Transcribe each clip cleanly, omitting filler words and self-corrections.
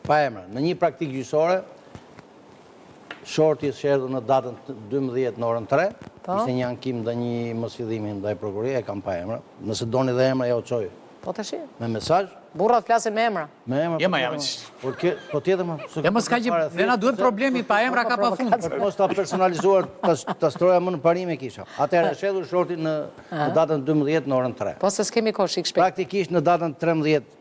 Pa emra. Në një praktikë gjyqësore, Shorti sherdhë në datën 12 në orën 3, ishte një ankim dhe një mosfillimi ndaj prokurorie, e kam pa emra. Nëse doni dhe emra, ja u çoj. Po të shi. Me mesazh. Burrat flasin me emra. Me emra. Po tjetër më. Ja mos ka që ne na duhet problemi pa emra ka pa fund. Mos ta personalizuar, ta stroja më në parim e kisha. Atëherë shedhur Shorti në datën 12 në orën 3. Po se s'kemi kohë shik shpejt. Praktikisht në datën 13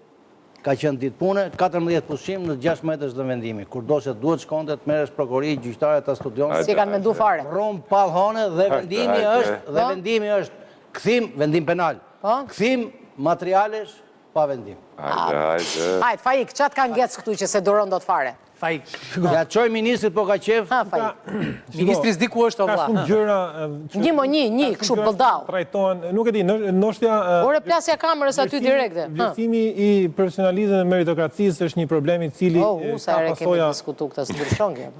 ka qenë ditë pune, 14 pushim në 6 metësh dhe vendimi. Kur do se duhet shkonte të merresh prokurori, gjyqtarët ta studionin. Si kanë mendu fare. Rum pallhone dhe vendimi është kthim vendim penal. Kthim materialesh pa vendim. Hajt, Faik, çat kanë ngec këtu që se duron dot fare. Faik. Ja çoj ministrit po ka qef. Ha, Faik. Ministri s'di ku është o vlla. Ka shumë gjëra Një, kështu bëldau. trajtohen, nuk e di, ndoshta Ore plasja kamerës aty direkte. vlerësimi i profesionalizmit dhe meritokracisë është një problem i cili Sa ka ere kemi pasoja. diskutu këtë s'ndryshon kjo.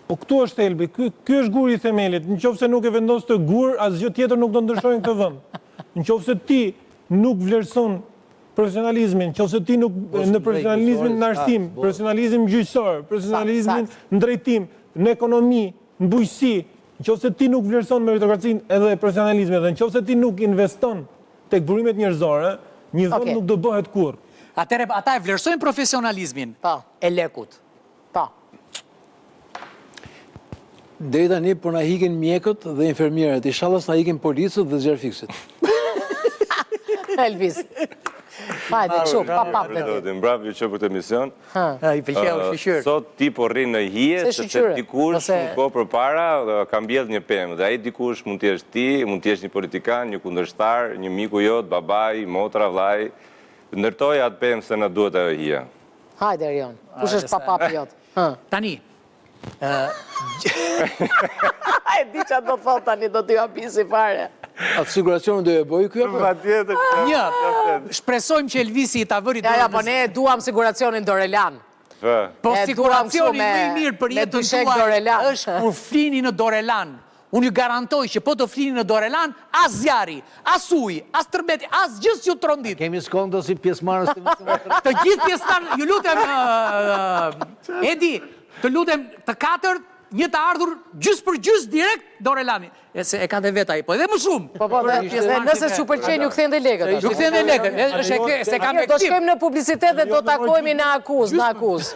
Po këtu është thelbi, ky është guri i themelit. Nëse nuk e vendos të gur, asgjë tjetër nuk do ndryshojnë këtë vend. Nëse ti nuk vlerëson profesionalizmin, nëse ti nuk në profesionalizmin në arsim, profesionalizmin gjyqësor, profesionalizmin në drejtim, në ekonomi, në bujqësi, nëse ti nuk vlerëson meritokracinë edhe profesionalizmin dhe nëse ti nuk investon tek burimet njerëzore, një vend nuk do bëhet kurrë. Atëherë ata e vlerësojnë profesionalizmin e lekut. Po. Deri tani po na hikin mjekët dhe infermierët, inshallah s'na hikin policët dhe zgjerfiksit. Elvis. Hajde, kështu, pap. Mbrapë ju që për të emision. I pëlqeu shqyr. Sot ti po rrinë në hije, sepse dikush një kohë përpara ka mbjellë një pemë. Dhe ai dikush mund të jesh ti, mund të jesh një politikan, një kundërshtar, një miku jot, babai, motra, vllai. Ndërtoj atë pemë se na duhet ajo hija. Hajde, Erion. Kush është papapi jot? Tani. E di çfarë do thot tani, do t'i hapisi fare. Atë siguracionin do e bëj ky apo? Një, shpresojmë që Elvisi i ta vëri dorën. Ja, po ne duam siguracionin Dorelan. Po siguracioni më i mirë për jetën tuaj është kur flini në Dorelan. Unë ju garantoj që po të flini në Dorelan, as zjarri, as uji, as tërbeti, as gjithë që trondit. Kemi skondo si pjesëmarrës të gjithë pjesëmarrës, ju lutem, Edi, të lutem të katërt, një të ardhur gjys për gjys direkt Dorelani. Se e kanë dhe veta i, po edhe më shumë. Po, nëse s'ju pëlqen ju kthen dhe lekët. Ju kthen dhe lekët, se kam e do shkojmë në publicitet dhe do takojmë në akuz.